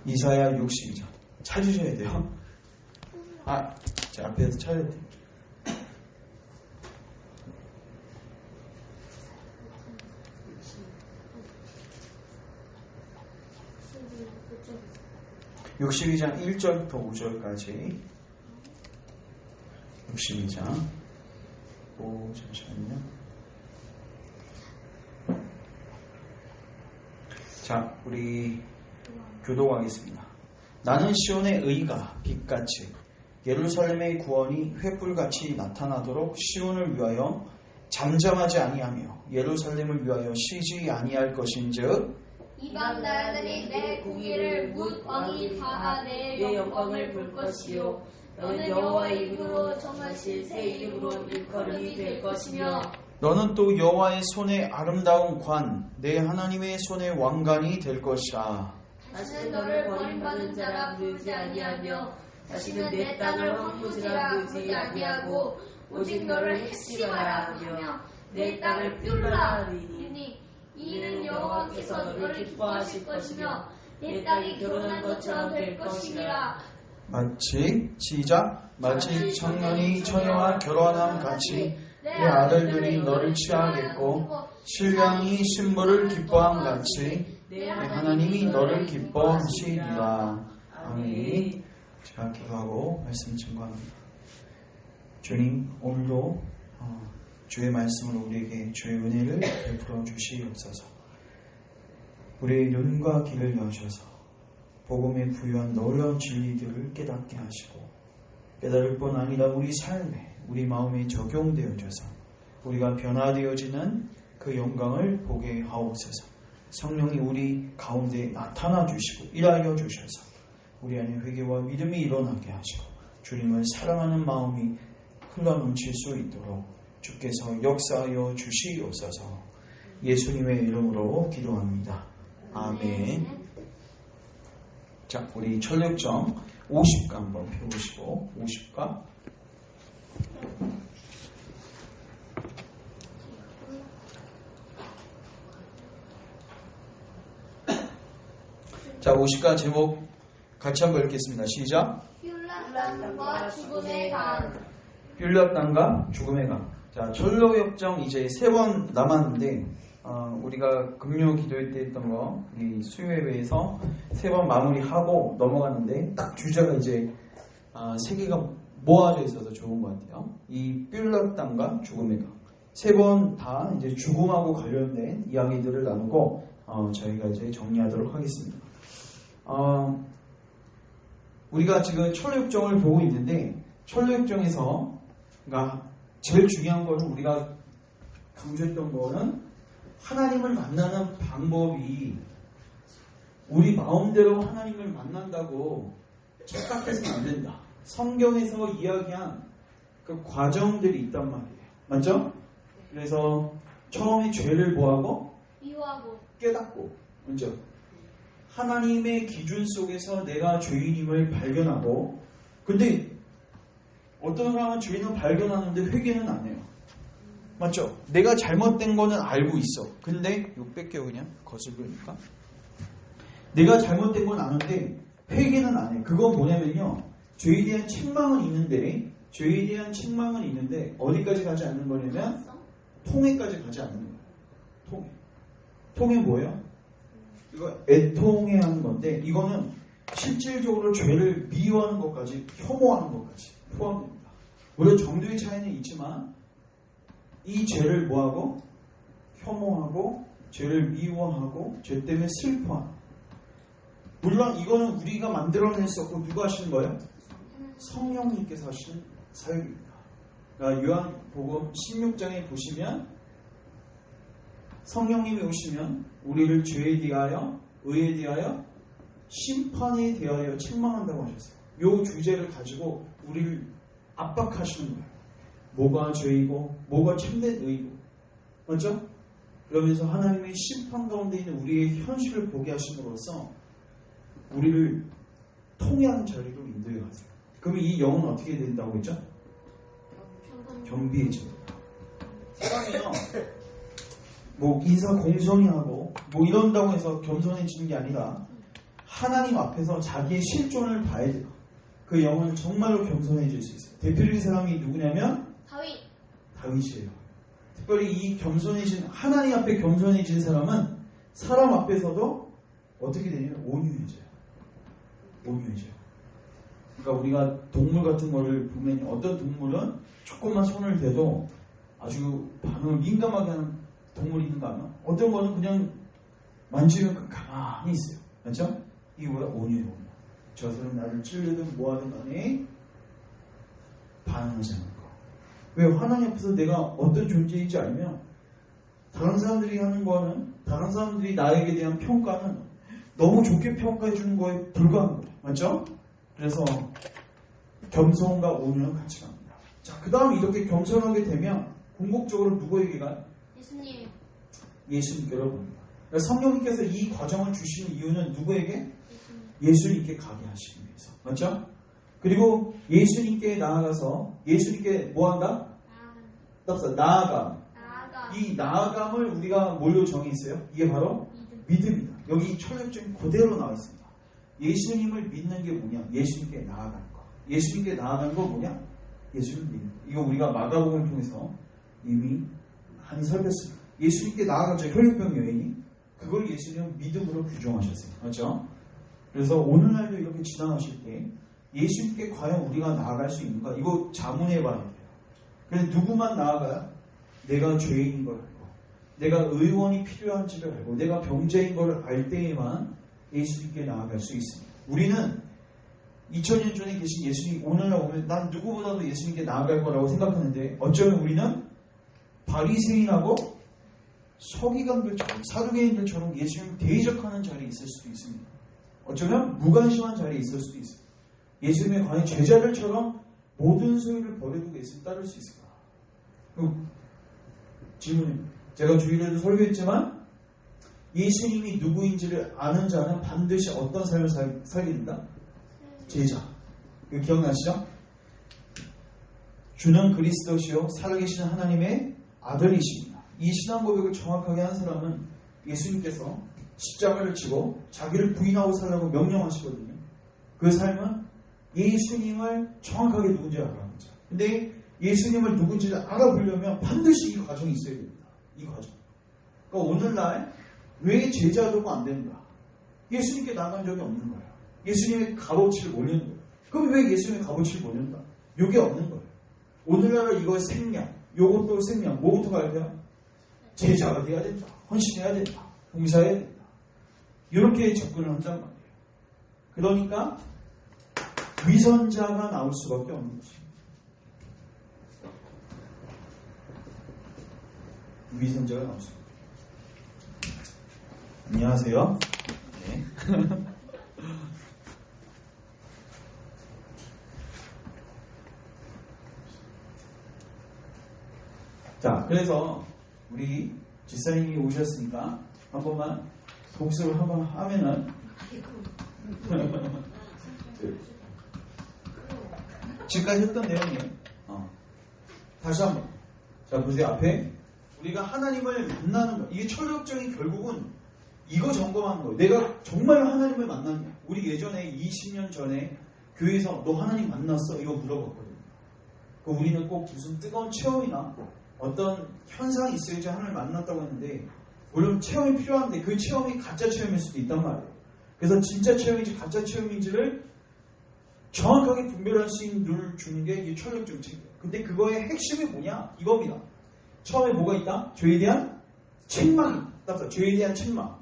이사야 62장 찾으셔야 돼요. 제 앞에서 찾아야 돼요. (62장) 1절부터 5절까지 62장 잠시만요. 자, 우리 교독하겠습니다. 나는 시온의 의가 빛같이 예루살렘의 구원이 횃불같이 나타나도록 시온을 위하여 잠잠하지 아니하며 예루살렘을 위하여 쉬지 아니할 것인즉 이방 나라들이 내 공의를 묻 왕이 다 내 영광을 볼 것이요 너는 여호와의 이름으로 정하실 새 이름으로 일컬음이 될 것이며 너는 또 여호와의 손의 아름다운 관 내 하나님의 손의 왕관이 될 것이라. 다시는 너를 버림받은 자라 부르지 아니하며 다시는 내 땅을 황무지라 부르지 아니하고 오직 너를 핵심하라 하며 내 땅을 뷸라 하리니 이는 여호와께서 너를 기뻐하실 것이며 내 땅이 결혼한 것처럼 될 것이니라. 마치 시작. 마치 청년이 처녀와 결혼함 같이 내 아들들이 너를 취하겠고 신랑이 신부를 기뻐함 같이 내 하나님이 너를 기뻐하시리라. 아멘. 제가 기도하고 말씀 증거합니다. 주님, 오늘도 주의 말씀으로 우리에게 주의 은혜를 베풀어 주시옵소서. 우리의 눈과 귀를 여셔서 복음에 부유한 놀라운 진리들을 깨닫게 하시고 깨달을 뿐 아니라 우리 삶에 우리 마음에 적용되어져서 우리가 변화되어지는 그 영광을 보게 하옵소서. 성령이 우리 가운데 나타나 주시고 일하여 주셔서 우리 안에 회개와 믿음이 일어나게 하시고 주님을 사랑하는 마음이 흘러넘칠 수 있도록 주께서 역사하여 주시옵소서. 예수님의 이름으로 기도합니다. 아멘. 자, 우리 철력정 50가 한번 펴보시고 50가 자, 50가 제목 같이 한번 읽겠습니다. 시작. 뷸랏 땅과 죽음의 강. 뷸랏 땅과 죽음의 강. 자, 철로역정 이제 3번 남았는데 우리가 금요 기도회 때 했던 거 이 수요예배에서 3번 마무리하고 넘어갔는데 딱 주제가 이제 3개가 모아져 있어서 좋은 것 같아요. 이 뷸랏 땅과 죽음의 강. 3번 다 이제 죽음하고 관련된 이야기들을 나누고 저희가 이제 정리하도록 하겠습니다. 우리가 지금 철로역정을 보고 있는데 철로역정에서 그러니까 제일 중요한 거는 우리가 강조했던 거는 하나님을 만나는 방법이 우리 마음대로 하나님을 만난다고 착각해서는 안 된다. 성경에서 이야기한 그 과정들이 있단 말이에요. 맞죠? 그래서 처음에 죄를 뭐하고? 미워하고 깨닫고 먼저 하나님의 기준 속에서 내가 죄인임을 발견하고 근데 어떤 사람은 죄인을 발견하는데 회개는 안 해요. 맞죠? 내가 잘못된 거는 알고 있어. 근데 이거 뺄게요. 그냥 거슬리니까 내가 잘못된 건 아는데 회개는 안 해. 그건 뭐냐면요, 죄에 대한 책망은 있는데 어디까지 가지 않는 거냐면 통해까지 가지 않는 거예요. 통해 뭐예요? 이거 애통해 하는 건데 이거는 실질적으로 죄를 미워하는 것까지, 혐오하는 것까지 포함됩니다. 물론 정도의 차이는 있지만 이 죄를 뭐하고? 혐오하고 죄를 미워하고 죄 때문에 슬퍼하는. 물론 이거는 우리가 만들어낼 수 없고 누가 하시는 거예요? 성령님께서 하시는 사역입니다. 그러니까 요한복음 16장에 보시면 성령님이 오시면 우리를 죄에 대하여, 의에 대하여, 심판에 대하여 책망한다고 하셨어요. 이 주제를 가지고 우리를 압박하시는 거예요. 뭐가 죄이고 뭐가 참된 의이고, 맞죠? 그러면서 하나님의 심판 가운데 있는 우리의 현실을 보게 하심으로써 우리를 통해하는 자리로 인도해 가세요. 그러면 이 영은 어떻게 된다고 했죠? 겸비해집니다. 사람이요, 뭐 인사 공손히 하고 뭐 이런다고 해서 겸손해지는 게 아니라 하나님 앞에서 자기의 실존을 봐야 돼요. 그 영혼은 정말로 겸손해질 수 있어요. 대표적인 사람이 누구냐면 다윗이에요. 특별히 이 겸손해진 하나님 앞에 겸손해진 사람은 사람 앞에서도 어떻게 되냐면 온유해져요. 그러니까 우리가 동물 같은 거를 보면 어떤 동물은 조금만 손을 대도 아주 반응을 민감하게 하는 동물이 있는가 하면 어떤 거는 그냥 만지면 가만히 있어요. 맞죠? 이게 뭐야? 온유해요. 저 사람 나를 찔르든 뭐하든 간에 반응하지 않는 거. 왜? 하나님 앞에서 내가 어떤 존재인지 알면 다른 사람들이 하는 거는 다른 사람들이 나에게 대한 평가는 너무 좋게 평가해 주는 거에 불과한 거예요. 맞죠? 그래서 겸손과 온유는 같이 갑니다. 자, 그 다음 이렇게 겸손하게 되면 궁극적으로 누구에게 가요? 예수님께로 봅니다. 그러니까 성령님께서 이 과정을 주시는 이유는 누구에게? 예수님께 가게 하시기 위해서. 맞죠? 그리고 예수님께 나아가서 예수님께 뭐 한다? 나아감. 이 나아감을 우리가 뭘로 정의 있어요? 이게 바로 믿음이다. 여기 철학적인 그대로 나와 있습니다. 예수님을 믿는 게 뭐냐? 예수님께 나아가는 거. 예수님께 나아가는 거 뭐냐? 예수를 믿는 거. 이거 우리가 마가복음을 통해서 이미 많이 살폈습니다. 예수님께 나아가죠. 혈육병 여인이. 그걸 예수님은 믿음으로 규정하셨어요. 맞죠? 그래서 오늘날도 이렇게 지나가실 때 예수님께 과연 우리가 나아갈 수 있는가? 이거 자문해 봐야 돼요. 그래서 누구만 나아가야? 내가 죄인인 걸 알고 내가 의원이 필요한지를 알고 내가 병자인 걸 알 때에만 예수님께 나아갈 수 있습니다. 우리는 2000년 전에 계신 예수님 오늘날 오면 난 누구보다도 예수님께 나아갈 거라고 생각하는데 어쩌면 우리는 바리새인하고 서기관들처럼 사두개인들처럼 예수님 대적하는 자리에 있을 수도 있습니다. 어쩌면 무관심한 자리에 있을 수도 있습니다. 예수님의 과연 제자들처럼 모든 소유를 버려두고 예수님 따를 수 있을까? 질문입니다. 제가 주일에도 설교했지만 예수님이 누구인지를 아는 자는 반드시 어떤 삶을 살게 된다? 제자. 이거 기억나시죠? 주는 그리스도시요 살아계신 하나님의 아들이십니다. 이 신앙 고백을 정확하게 한 사람은 예수님께서 십자가를 지고 자기를 부인하고 살라고 명령하시거든요. 그 삶은 예수님을 정확하게 누군지 알아가는 자. 근데 예수님을 누군지를 알아보려면 반드시 이 과정이 있어야 됩니다. 이 과정. 그러니까 오늘날 왜 제자 되고 안 되는가? 예수님께 나간 적이 없는 거예요. 예수님의 값어치를 모르는 거예요. 그럼 왜 예수님의 값어치를 모른다? 이게 없는 거예요. 오늘날은 이거 생명, 요것도 생명, 뭐부터 가야 돼요? 제자가 돼야 된다. 헌신해야 된다. 봉사해야 된다. 이렇게 접근을 한단 말이에요. 그러니까 위선자가 나올 수밖에 없는 것입니다. 위선자가 나올 수밖에 없습니다. 안녕하세요. 네. 자, 그래서 우리 집사님이 오셨으니까 한 번만 복습을 한번 하면은 지금까지 했던 내용이에요. 다시 한번. 자, 보세요. 앞에 우리가 하나님을 만나는 거. 이게 철학적인 결국은 이거 점검하는 거예요. 내가 정말 하나님을 만났냐. 우리 예전에 20년 전에 교회에서 너 하나님 만났어? 이거 물어봤거든요. 우리는 꼭 무슨 뜨거운 체험이나 어떤 현상이 있어야지 하나님을 만났다고 했는데 물론 체험이 필요한데 그 체험이 가짜 체험일 수도 있단 말이에요. 그래서 진짜 체험인지 가짜 체험인지를 정확하게 분별할 수 있는 룰을 주는 게 이 철학 정책이에요. 근데 그거의 핵심이 뭐냐? 이겁니다. 처음에 뭐가 있다? 죄에 대한 책망이 있다. 죄에 대한 책망.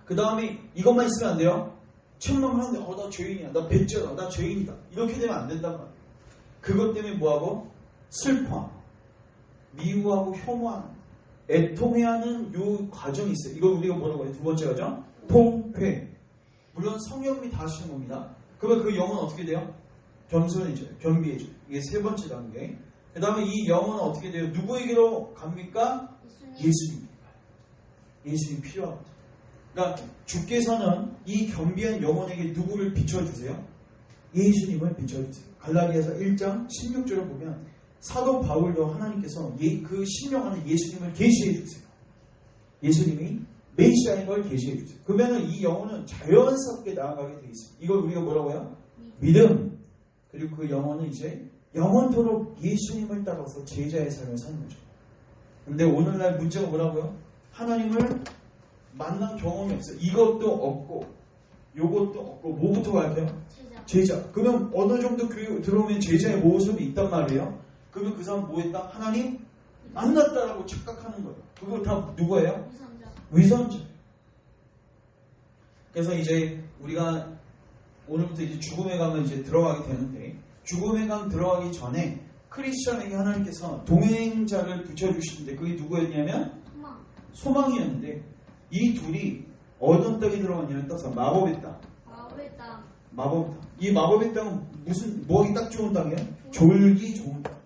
그 다음에 이것만 있으면 안 돼요. 책망을 하는데 나 죄인이야. 나 배째다. 나 죄인이다. 이렇게 되면 안 된단 말이에요. 그것 때문에 뭐하고? 슬퍼하고 미워하고 혐오하는 애통해하는 요 과정이 있어요. 이걸 우리가 뭐라고 해요? 두 번째 과정? 통회. 물론 성령님이 다 하시는 겁니다. 그러면 그 영은 어떻게 돼요? 겸손해져요. 겸비해져요. 이게 세 번째 단계. 그 다음에 이 영은 어떻게 돼요? 누구에게로 갑니까? 예수님. 예수님이 필요합니다. 그러니까 주께서는 이 겸비한 영혼에게 누구를 비춰주세요? 예수님을 비춰주세요. 갈라디아서 1장 16절을 보면 사도 바울도 하나님께서 그 신령하는 예수님을 계시해 주세요. 예수님이 메시아인 걸 계시해 주세요. 그러면은 이 영혼은 자연스럽게 나아가게 돼 있어요. 이걸 우리가 뭐라고요? 믿음. 그리고 그 영혼은 이제 영원토록 예수님을 따라서 제자의 삶을 사는 거죠. 근데 오늘날 문제가 뭐라고요? 하나님을 만난 경험이 없어요. 이것도 없고 요것도 없고 뭐부터 갈까요? 제자. 그러면 어느 정도 교회 들어오면 제자의 모습이 있단 말이에요. 그러면 그 사람 뭐 했다? 하나님 만났다라고 착각하는 거예요. 그거 다 누구예요? 위선자. 그래서 이제 우리가 오늘부터 이제 죽음의 강을 이제 들어가게 되는데, 죽음의 강 들어가기 전에 크리스천에게 하나님께서 동행자를 붙여주시는데 그게 누구였냐면 소망이었는데, 이 둘이 어떤 땅에 들어갔냐면 떠서 마법의 땅. 마법의 땅. 이 마법의 땅은 무슨 뭐하기 딱 좋은 땅이에요? 졸기 좋은 땅.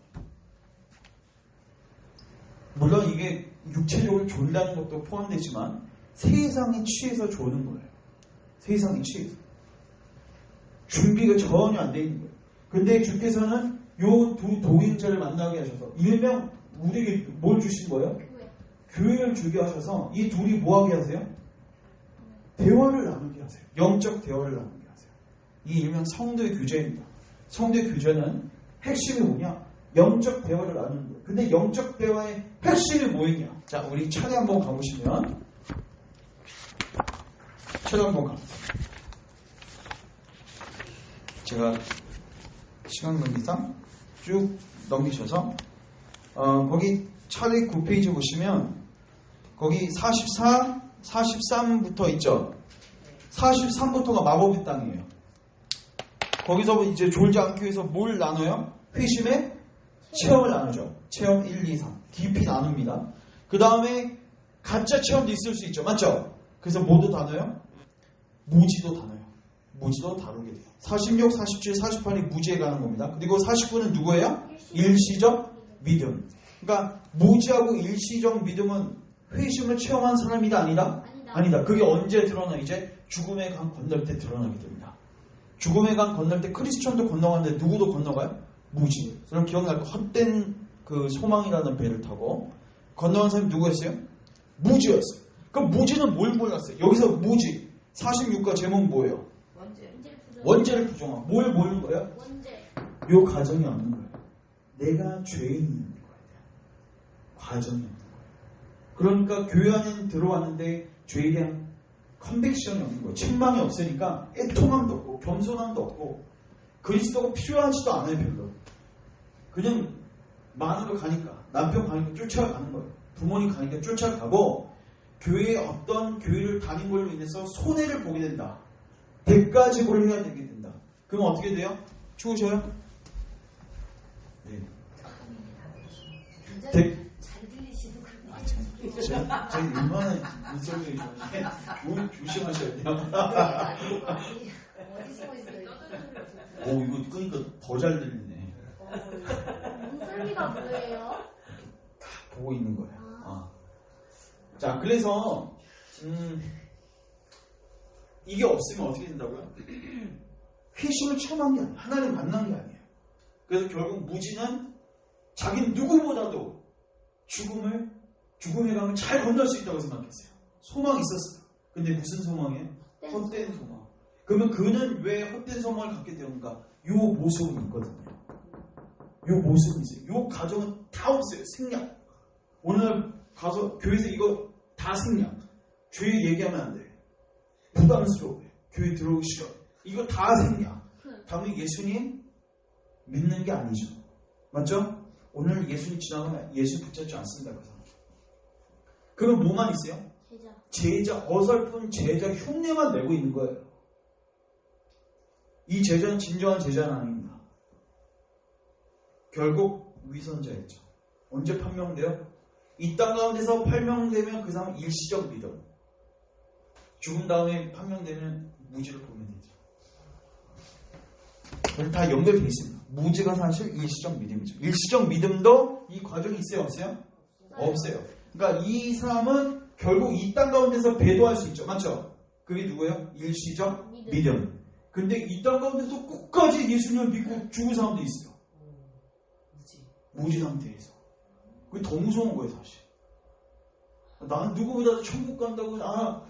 물론 이게 육체적으로 졸다는 것도 포함되지만 세상에 취해서 조는 거예요. 세상에 취해서. 준비가 전혀 안 돼 있는 거예요. 근데 주께서는 요 두 동행자를 만나게 하셔서 일명 우리에게 뭘 주신 거예요? 교회를 주게 하셔서 이 둘이 뭐 하게 하세요? 대화를 나누게 하세요. 영적 대화를 나누게 하세요. 이 일명 성도의 교제입니다. 성도의 교제는 핵심이 뭐냐? 영적 대화를 나누는 거예요. 근데 영적 대화의 핵심이 뭐였냐? 자, 우리 차례 한번 가보시면, 차례 한번 가보세요. 제가 시간 관계상 쭉 넘기셔서 거기 차례 9페이지 보시면 거기 44, 43부터 있죠. 43부터가 마법의 땅이에요. 거기서 이제 졸지 않기 위해서 뭘 나눠요? 회심의 체험을 나누죠. 체험 1, 2, 3. 깊이 나눕니다. 그 다음에 가짜 체험도 있을 수 있죠. 맞죠? 그래서 뭐도 다뤄요? 무지도 다뤄요. 무지도 다루게 돼요. 46, 47, 48이 무지에 가는 겁니다. 그리고 49는 누구예요? 일시적 믿음. 그러니까 무지하고 일시적 믿음은 회심을 체험한 사람이다 아니다? 아니다. 그게 언제 드러나? 이제 죽음의 강 건널 때 드러나게 됩니다. 죽음의 강 건널 때 크리스천도 건너가는데 누구도 건너가요? 무지. 저는 기억날 거 헛된 그 소망이라는 배를 타고 건너간 사람이 누구였어요? 무지였어요. 그럼 무지는 뭘 몰랐어요? 여기서 무지 46과 제목 뭐예요? 원죄를 부정하고 뭘 모르는 거예요? 원죄. 요 과정이 없는 거예요. 내가 죄인인 거예요. 과정이 없는 거예요. 그러니까 교회 안에 들어왔는데 죄에 대한 컨빅션이 없는 거예요. 책망이 없으니까 애통함도 없고 겸손함도 없고 그리스도가 필요하지도 않아요. 별로. 그냥 마누라 가니까 남편 가니까 쫓아가는 거예요. 부모님 가니까 쫓아가고 교회에 어떤 교회를 다닌 걸로 인해서 손해를 보게 된다. 대가지불을 해야 되게 된다. 그럼 어떻게 돼요? 추우셔요? 네. 잘 들리시는군요. 제가 얼마나 문성이 좋으시게 조심하셔야 돼요. 어디 숨어 있어요? 오, 이거 끄니까 더 잘 들리네. 문설미가 뭐예요? 다 보고 있는 거예요. 자, 그래서 이게 없으면 어떻게 된다고요? 회심을 체험한 게 아니에요. 하나님 만난 게 아니에요. 그래서 결국 무지는 자기 누구보다도 죽음의 강을 잘 건널 수 있다고 생각했어요. 소망이 있었어요. 근데 무슨 소망이에요? 헛된 소망. 그러면 그는 왜 헛된 소망을 갖게 되는가? 요 모습은 있거든요. 요 모습이 있어요. 요 가정은 다 없어요. 생략. 오늘 가서 교회에서 이거 다 생략. 죄 얘기하면 안 돼. 부담스러워요. 교회 들어오기 싫어. 이거 다 생략. 당연히 예수님 믿는 게 아니죠. 맞죠? 오늘 예수님 지나가면 예수 붙잡지 않습니다. 그럼 뭐만 있어요? 제자, 어설픈 제자 흉내만 내고 있는 거예요. 이 제자는 진정한 제자는 아닙니다. 결국 위선자였죠. 언제 판명돼요? 이 땅 가운데서 판명되면 그 사람은 일시적 믿음. 죽은 다음에 판명되면 무지를 보면 되죠. 다 연결되어 있습니다. 무지가 사실 일시적 믿음이죠. 일시적 믿음도 이 과정이 있어요? 없어요? 없어요. 그러니까 이 사람은 결국 이 땅 가운데서 배도할 수 있죠. 맞죠? 그게 누구예요? 일시적 믿음. 근데 이 땅 가운데서 끝까지 예수님을 믿고 죽은 사람도 있어요. 무지 상태에서. 그게 더 무서운 거예요, 사실. 난 누구보다도 천국 간다고 나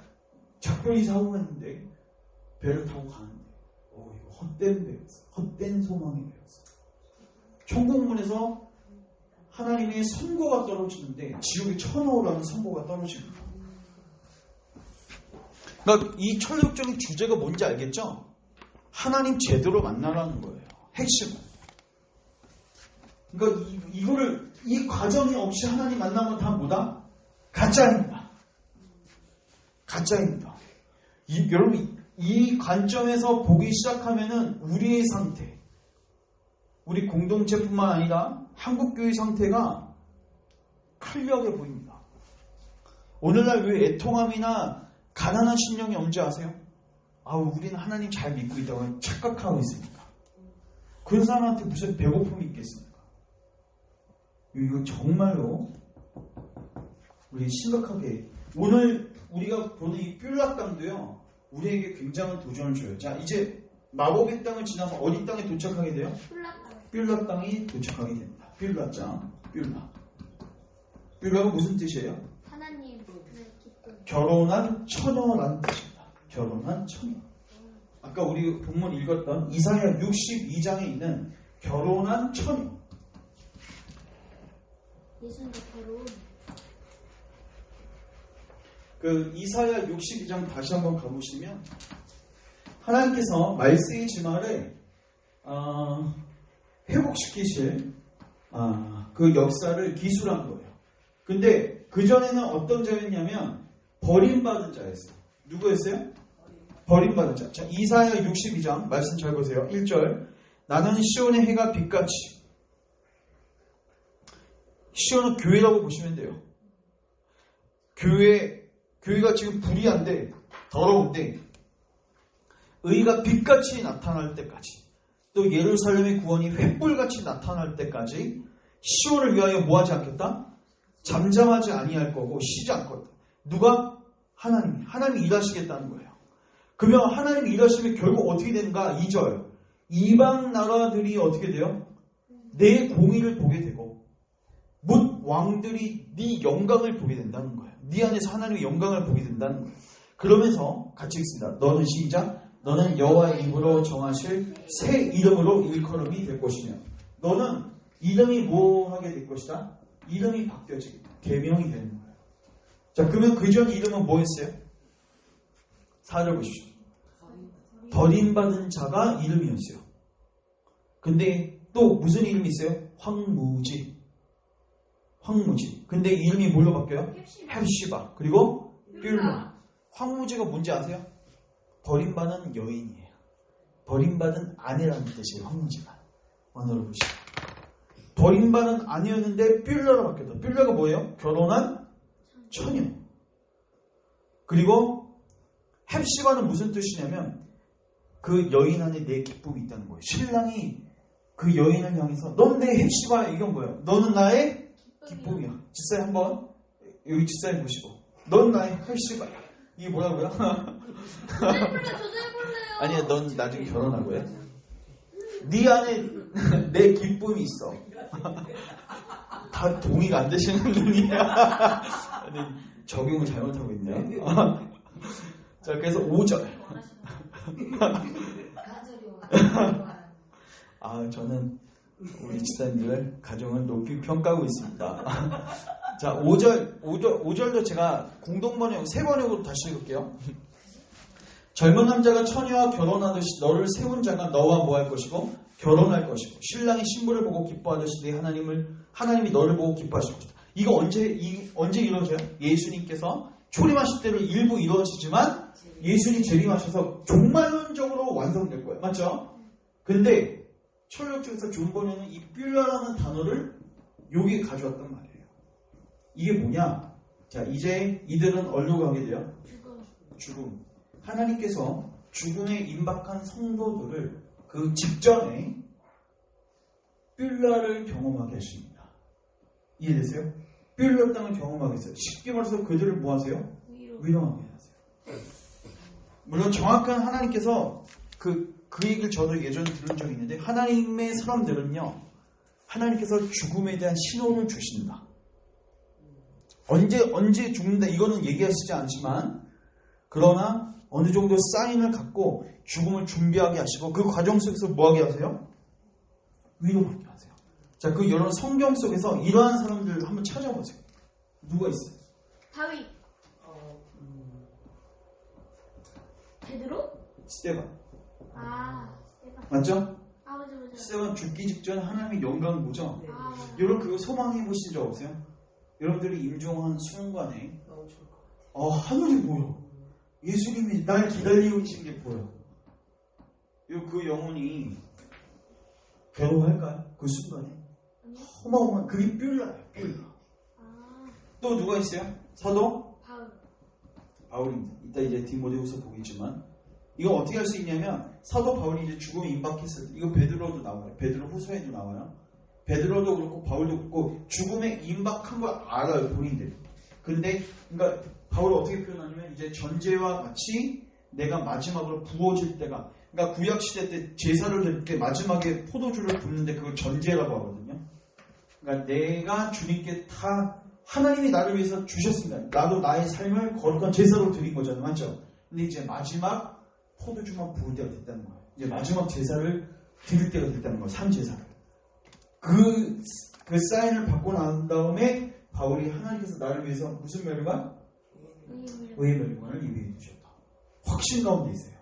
작별이 사고 했는데 배를 타고 가는데 이거 헛된 배였어. 헛된 소망의 배였어. 천국문에서 하나님의 선고가 떨어지는데 지옥의 천호라는 선고가 떨어집니다. 그러니까 이 철학적인 주제가 뭔지 알겠죠? 하나님 제대로 만나라는 거예요. 핵심은. 그러니까 이 과정이 없이 하나님 만나면 다 뭐다? 가짜입니다. 가짜입니다. 여러분 이 관점에서 보기 시작하면은 우리의 상태, 우리 공동체뿐만 아니라 한국교회 상태가 클리어하게 보입니다. 오늘날 왜 애통함이나 가난한 심령이 언제 아세요? 우리는 하나님 잘 믿고 있다고 착각하고 있으니까. 그런 사람한테 무슨 배고픔이 있겠습니까? 이거 정말로 우리 심각하게 오늘 우리가 보는 이 뷸락 땅도요 우리에게 굉장한 도전을 줘요. 자, 이제 마법의 땅을 지나서 어디 땅에 도착하게 돼요? 뷸락 땅이 도착하게 됩니다. 뷸락 땅, 뷸락. 뷸락은 무슨 뜻이에요? 하나님 결혼한 처녀라는 뜻입니다. 결혼한 처녀. 아까 우리 본문 읽었던 이사야 62장에 있는 결혼한 처녀. 예수님 결혼. 그 이사야 62장 다시 한번 가보시면 하나님께서 말세의 지말을 회복시키실 그 역사를 기술한 거예요. 근데 그전에는 어떤 자였냐면 버림받은 자였어요. 누구였어요? 버림받은 자. 자, 이사야 62장 말씀 잘 보세요. 1절 나는 시온의 해가 빛같이. 시온은 교회라고 보시면 돼요. 교회가 지금 불의한데 더러운데 의가 빛같이 나타날 때까지 또 예루살렘의 구원이 횃불같이 나타날 때까지 시온을 위하여 뭐하지 않겠다? 잠잠하지 아니할 거고 쉬지 않거든. 누가? 하나님이 일하시겠다는 거예요. 그러면 하나님이 일하시면 결국 어떻게 되는가? 2절 이방 나라들이 어떻게 돼요? 내 공의를 보게 되고 뭇 왕들이 네 영광을 보게 된다는 거예요. 네 안에서 하나님의 영광을 보게 된다는 거예요. 그러면서 같이 읽습니다. 너는 시작. 너는 여호와의 입으로 정하실 새 이름으로 일컬음이 될 것이며 너는 이름이 뭐 하게 될 것이다? 이름이 바뀌어지게 계명이 되는 거예요. 자, 그러면 그전 이름은 뭐였어요? 4절 보십시오. 버림받은 자가 이름이었어요. 근데 또 무슨 이름이 있어요? 황무지. 근데 이름이 뭘로 바뀌어요? 헵시바. 그리고 뷸락. 황무지가 뭔지 아세요? 버림받은 여인이에요. 버림받은 아내라는 뜻이에요. 황무지가. 원어로 보시죠. 버림받은 아내였는데 뷸락으로 바뀌었다. 뷸락은 뭐예요? 결혼한 처녀. 그리고 헵시바는 무슨 뜻이냐면 그 여인 안에 내 기쁨이 있다는 거예요. 신랑이 그 여인을 향해서 넌 내 헵시바야. 이건 뭐예요? 너는 나의 기쁨이야. 집사님 한번 여기 집사님 보시고 넌 나의 헵시바야. 이게 뭐라고요? 아니야, 넌 나중에 결혼하고 해. 네 안에 내 기쁨이 있어. 다 동의가 안 되시는 분이야. 아니, 적용을 잘못하고 있네요. 자, 그래서 5절. 저는 우리 집사님들 가정을 높이 평가하고 있습니다. 자, 5절도 제가 공동번역, 세번역으로 다시 읽을게요. 젊은 남자가 처녀와 결혼하듯이 너를 세운 자가 너와 뭐 할 것이고 결혼할 것이고 신랑이 신부를 보고 기뻐하듯이 네 하나님이 너를 보고 기뻐하실 것이다. 이거 언제 이루어져요? 예수님께서 초림하실 때로 일부 이루어지지만 예수님 재림하셔서 종말론적으로 완성될 거예요. 맞죠? 근데 철학 쪽에서 존 번역은 이 뷸라라는 단어를 여기에 가져왔단 말이에요. 이게 뭐냐? 자, 이제 이들은 어디로 가게 돼요? 죽음. 하나님께서 죽음에 임박한 성도들을 그 직전에 뷸라를 경험하게 하십니다. 이해되세요? 뷸라 땅을 경험하게 했어요. 쉽게 말해서 그들을 뭐 하세요? 위로하게 하세요. 물론 정확한 하나님께서 그 얘기를 저도 예전에 들은 적이 있는데 하나님의 사람들은요. 하나님께서 죽음에 대한 신호를 주신다. 언제 죽는다 이거는 얘기하시지 않지만 그러나 어느 정도 사인을 갖고 죽음을 준비하게 하시고 그 과정 속에서 뭐하게 하세요? 위로받게 하세요. 자, 그 여러분 성경 속에서 이러한 사람들 한번 찾아보세요. 누가 있어요? 다윗. 베드로? 스테반. 스테반. 맞죠? 맞아. 스테반 죽기 직전 하나님의 영광 보죠? 네. 여러분 그거 소망해 보신 적 없어요? 여러분들이 임종한 순간에 하늘이 보여. 예수님이 날 기다리고 계신 게 보여. 그 영혼이 괴로워할까요? 그 순간에? 어마어마한 그게 뷸라예요. 뷸라. 또 누가 있어요? 사도? 바울입니다. 이따 이제 디모데후서 보겠지만 이거 어떻게 할 수 있냐면 사도 바울이 이제 죽음에 임박했을 때 이거 베드로도 나와요. 베드로 후서에도 나와요. 베드로도 그렇고 바울도 그렇고 죽음에 임박한 걸 알아요. 본인들이. 근데 그러니까 바울을 어떻게 표현하냐면 이제 전제와 같이 내가 마지막으로 부어질 때가 그러니까 구약시대 때 제사를 드릴 때 마지막에 포도주를 붓는데 그걸 전제라고 하거든요. 그러니까 내가 주님께 다 하나님이 나를 위해서 주셨습니다. 나도 나의 삶을 거룩한 제사로 드린 거잖아요. 맞죠? 근데 이제 마지막 포도주만 부을 때가 됐다는 거예요. 이제 마지막 제사를 드릴 때가 됐다는 거예요. 산제사를. 그 사인을 받고 난 다음에 바울이 하나님께서 나를 위해서 무슨 멸관? 의의 멸관을 예비해 주셨다. 확신 가운데 있어요.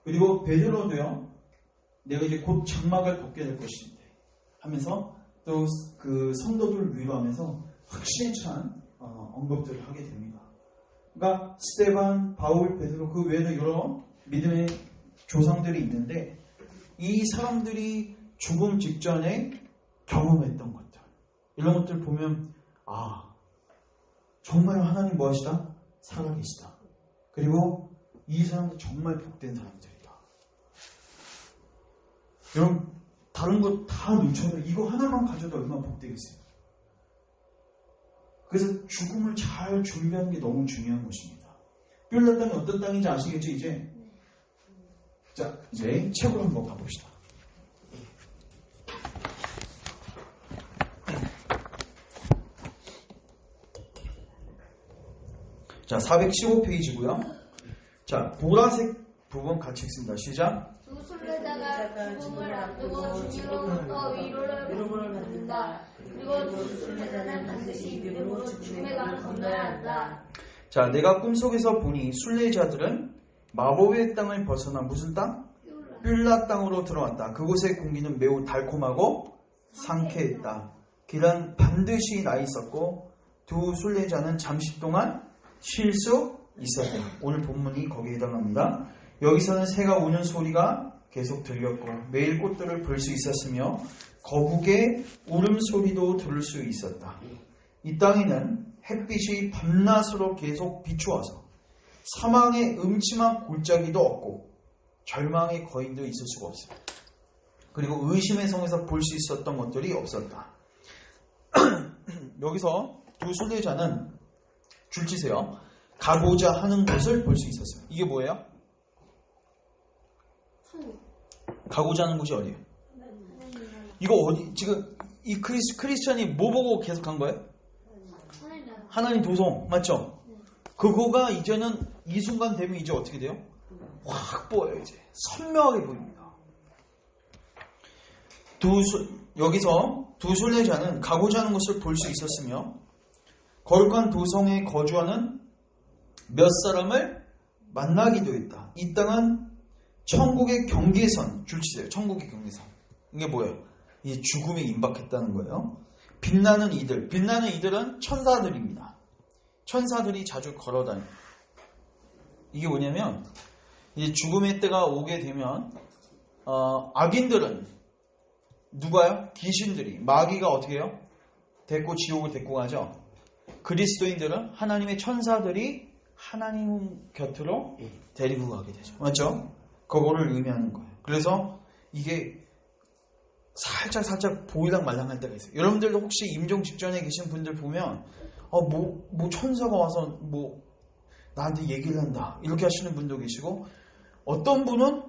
그리고 베드로도요. 내가 이제 곧 장막을 벗게 될 것인데 하면서 또 그 성도들을 위로하면서 확신에 찬 언급들을 하게 됩니다. 그러니까 스테반, 바울, 베드로 그 외에도 여러 믿음의 조상들이 있는데 이 사람들이 죽음 직전에 경험했던 것들 이런 것들 보면 정말 하나님 뭐하시다? 살아계시다. 그리고 이 사람들 정말 복된 사람들이다. 여러분 다른 거 다 놓쳐도 이거 하나만 가져도 얼마나 복되겠어요. 그래서 죽음을 잘 준비하는 게 너무 중요한 것입니다. 뷸라 땅이 어떤 땅인지 아시겠죠 이제? 자 이제 책으로 한번 가봅시다. 자 415페이지고요. 자 보라색 부분 같이 읽습니다. 시작. 두 순례자가 죽음을 앞두고 주님으로부터 위로를 받는다. 그리고 두 순례자는 반드시 믿음으로 죽음의 강을 건너야 한다. 자, 내가 꿈속에서 보니 순례자들은 마법의 땅을 벗어나 무슨 땅? 뷸라 땅으로 들어왔다. 그곳의 공기는 매우 달콤하고 상쾌했다. 길은 반드시 나 있었고 두 순례자는 잠시 동안 쉴 수 있었다. 오늘 본문이 거기에 해당합니다. 여기서는 새가 우는 소리가 계속 들렸고 매일 꽃들을 볼 수 있었으며 거북의 울음소리도 들을 수 있었다. 이 땅에는 햇빛이 밤낮으로 계속 비추어서 사망의 음침한 골짜기도 없고 절망의 거인도 있을 수가 없어요. 그리고 의심의 성에서 볼 수 있었던 것들이 없었다. 여기서 두 순례자는 줄치세요. 가고자 하는 곳을 볼 수 있었어요. 이게 뭐예요? 가고자 하는 곳이 어디예요? 이거 어디 지금 이 크리스천이 뭐 보고 계속 한 거예요? 하나님 도성 맞죠? 그거가 이제는 이 순간 되면 이제 어떻게 돼요? 확 보여요. 이제 선명하게 보입니다. 여기서 두 순례자는 가고자 하는 곳을 볼 수 있었으며 거룩한 도성에 거주하는 몇 사람을 만나기도 했다. 이 땅은 천국의 경계선, 줄치세요. 천국의 경계선. 이게 뭐예요? 이제 죽음에 임박했다는 거예요. 빛나는 이들은 천사들입니다. 천사들이 자주 걸어다녀요. 이게 뭐냐면 이제 죽음의 때가 오게 되면 악인들은 누가요? 귀신들이 마귀가 어떻게 해요? 지옥을 데리고 가죠. 그리스도인들은 하나님의 천사들이 하나님 곁으로 데리고 가게 되죠. 맞죠? 그거를 의미하는 거예요. 그래서 이게 살짝 보이랑 말랑할 때가 있어요. 여러분들도 혹시 임종 직전에 계신 분들 보면 뭐 천사가 와서 뭐 나한테 얘기를 한다 이렇게 하시는 분도 계시고 어떤 분은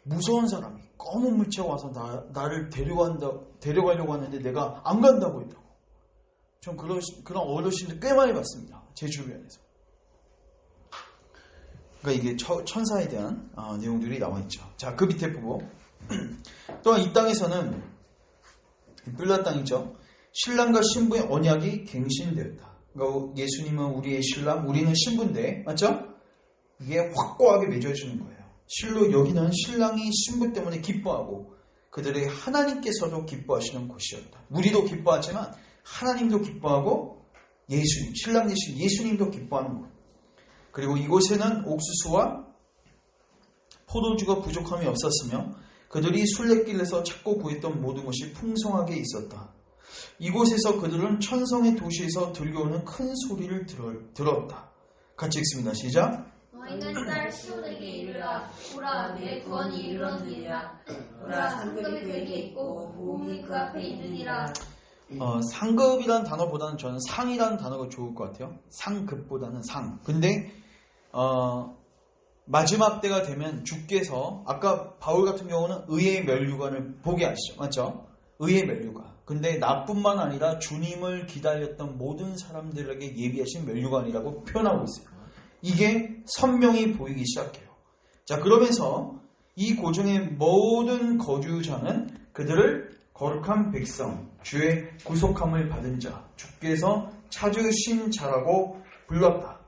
무서운 사람이 검은 물체가 와서 나를 데려가려고 하는데 내가 안 간다고 했다고 전 그런 어르신들 꽤 많이 봤습니다. 제 주변에서. 그러니까 이게 천사에 대한 내용들이 나와 있죠. 자, 그 밑에 보고 또한 이 땅에서는 빌라 땅이죠. 신랑과 신부의 언약이 갱신되었다. 그러니까 예수님은 우리의 신랑, 우리는 신부인데, 맞죠? 이게 확고하게 맺어지는 거예요. 실로 여기는 신랑이 신부 때문에 기뻐하고 그들의 하나님께서도 기뻐하시는 곳이었다. 우리도 기뻐하지만 하나님도 기뻐하고 예수님, 신랑 대신 예수님도 기뻐하는 곳. 그리고 이곳에는 옥수수와 포도주가 부족함이 없었으며 그들이 순례길에서 찾고 구했던 모든 것이 풍성하게 있었다. 이곳에서 그들은 천성의 도시에서 들려오는 큰 소리를 들었다. 같이 읽습니다. 시작. 너희는 딸 시온에게 이르라. 보라, 내 구원이 이르렀느니라. 보라, 상급이 그에게 있고 보응이 그 앞에 있느니라. 상급이라는 단어보다는 저는 상이라는 단어가 좋을 것 같아요. 상급보다는 상. 근데 마지막 때가 되면 주께서 아까 바울 같은 경우는 의의 멸류관을 보게 하시죠. 맞죠? 의의 멸류관. 근데 나뿐만 아니라 주님을 기다렸던 모든 사람들에게 예비하신 멸류관이라고 표현하고 있어요. 이게 선명히 보이기 시작해요. 자, 그러면서 이 고정의 모든 거주자는 그들을 거룩한 백성, 주의 구속함을 받은 자, 주께서 찾으신 자라고 불렀다.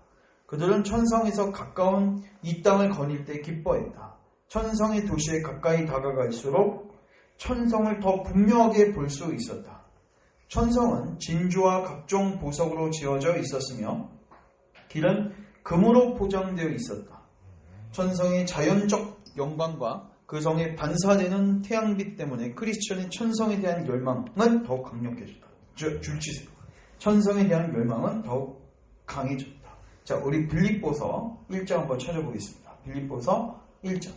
그들은 천성에서 가까운 이 땅을 거닐 때 기뻐했다. 천성의 도시에 가까이 다가갈수록 천성을 더 분명하게 볼 수 있었다. 천성은 진주와 각종 보석으로 지어져 있었으며 길은 금으로 포장되어 있었다. 천성의 자연적 영광과 그 성에 반사되는 태양빛 때문에 크리스천의 천성에 대한 열망은 더욱 강력해졌다. 줄치세요. 천성에 대한 열망은 더욱 강해졌다. 자, 우리 빌립보서 1장 한번 찾아보겠습니다. 빌립보서 1장.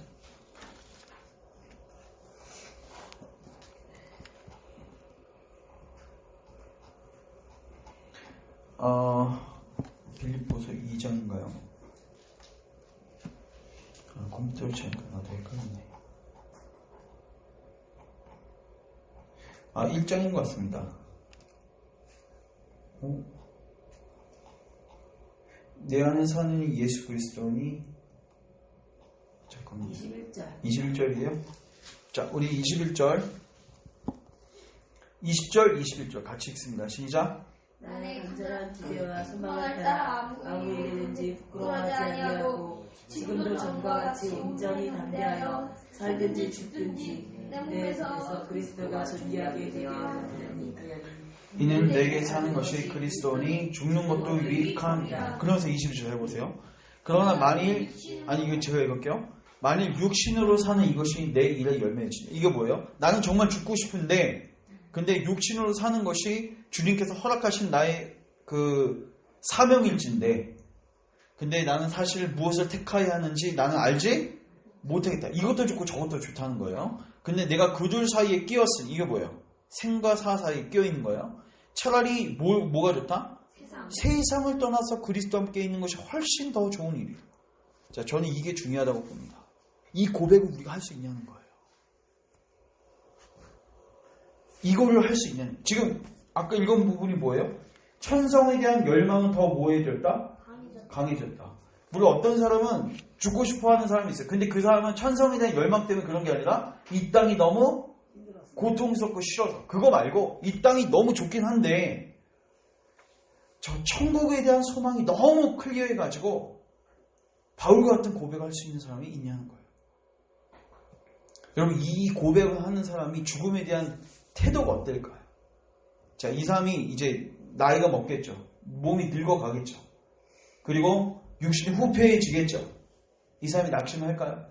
빌립보서 2장인가요? 컴퓨터를 치니까 나도 헷갈리네. 1장인 것 같습니다. 내 안에 사는 예수 그리스도니, 잠깐만요. 21절이에요? 자, 우리 21절, 20절, 21절 같이 읽습니다. 시작. 나의 간절한 기대와 소망을 따라 아무에게든지 부끄러워하지 아니하고 지금도 전과 같이 온전히 담대하여 살든지 죽든지 내 몸에서 그리스도가 존귀하게 되게 하리니. 이는 내게 사는 것이 그리스도니 죽는 것도 유익함이라. 그러면서 22절 해보세요. 그러나 만일, 이거 제가 읽을게요. 만일 육신으로 사는 이것이 내 일의 열매지. 이게 뭐예요? 나는 정말 죽고 싶은데 근데 육신으로 사는 것이 주님께서 허락하신 나의 그 사명일진데 근데 나는 사실 무엇을 택해야 하는지 나는 알지 못하겠다. 이것도 좋고 저것도 좋다는 거예요. 근데 내가 그 둘 사이에 끼었으니 이게 뭐예요? 생과 사 사이에 끼어있는 거예요. 차라리 뭐가 좋다? 세상을 떠나서 그리스도와 함께 있는 것이 훨씬 더 좋은 일이에요. 자, 저는 이게 중요하다고 봅니다. 이 고백을 우리가 할 수 있냐는 거예요. 이거를 할 수 있냐는. 지금 아까 읽은 부분이 뭐예요? 천성에 대한 열망은 더 뭐해졌다? 강해졌다. 물론 어떤 사람은 죽고 싶어하는 사람이 있어요. 근데 그 사람은 천성에 대한 열망 때문에 그런 게 아니라 이 땅이 너무 고통스럽고 싫어서. 그거 말고 이 땅이 너무 좋긴 한데 저 천국에 대한 소망이 너무 클리어해가지고 바울과 같은 고백을 할 수 있는 사람이 있냐는 거예요. 여러분, 이 고백을 하는 사람이 죽음에 대한 태도가 어떨까요? 자, 이 사람이 이제 나이가 먹겠죠. 몸이 늙어가겠죠. 그리고 육신이 후패해지겠죠. 이 사람이 낙심할까요?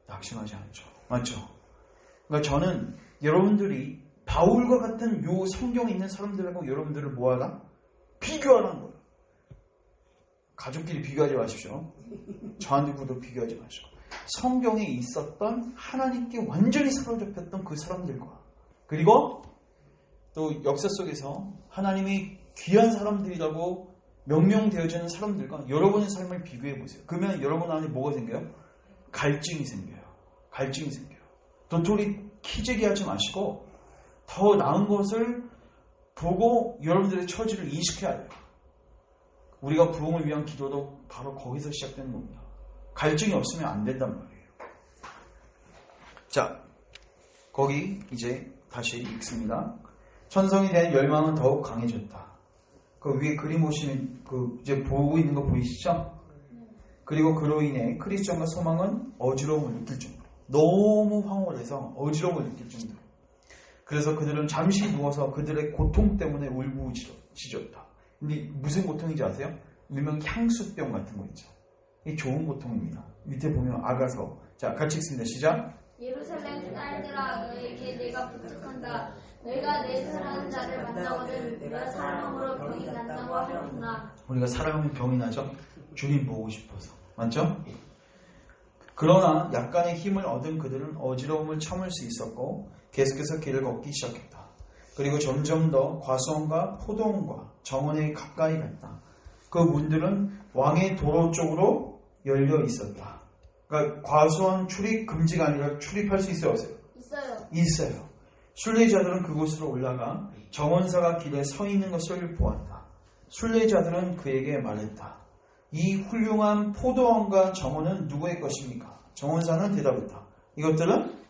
낙심하지 않죠. 맞죠? 그러니까 저는 여러분들이 바울과 같은 요 성경에 있는 사람들하고 여러분들을 뭐하라? 비교하라는 거예요. 가족끼리 비교하지 마십시오. 저한테도 비교하지 마시고. 성경에 있었던 하나님께 완전히 사로잡혔던 그 사람들과 그리고 또 역사 속에서 하나님이 귀한 사람들이라고 명명되어지는 사람들과 여러분의 삶을 비교해 보세요. 그러면 여러분 안에 뭐가 생겨요? 갈증이 생겨요. 갈증이 생겨요. 도토리 키재기 하지 마시고 더 나은 것을 보고 여러분들의 처지를 인식해야 돼요. 우리가 부흥을 위한 기도도 바로 거기서 시작되는 겁니다. 갈증이 없으면 안 된단 말이에요. 자, 거기 이제 다시 읽습니다. 천성에 대한 열망은 더욱 강해졌다. 그 위에 그림 보시면 이제 보고 있는 거 보이시죠? 그리고 그로 인해 크리스천과 소망은 어지러움을 느낄 정도로, 너무 황홀해서 어지러움을 느낄 정도로. 그래서 그들은 잠시 누워서 그들의 고통 때문에 울부짖었다. 근데 무슨 고통인지 아세요? 일명 향수병 같은 거 있죠. 이게 좋은 고통입니다. 밑에 보면 아가서. 자, 같이 읽습니다. 시작. 예루살렘 딸들아, 너에게 내가 부탁한다. 너희가 내 사랑하는 자를 만나거든 내가 사랑으로 병이 난다고 하였구나. 우리가 사랑하면 병이 나죠? 주님 보고 싶어서. 맞죠? 그러나 약간의 힘을 얻은 그들은 어지러움을 참을 수 있었고 계속해서 길을 걷기 시작했다. 그리고 점점 더 과수원과 포도원과 정원에 가까이 갔다. 그 문들은 왕의 도로 쪽으로 열려 있었다. 그러니까 과수원 출입 금지가 아니라 출입할 수 있어요? 없어요? 있어요. 순례자들은 그곳으로 올라가 정원사가 길에 서 있는 것을 보았다. 순례자들은 그에게 말했다. 이 훌륭한 포도원과 정원은 누구의 것입니까? 정원사는 대답했다. 이것들은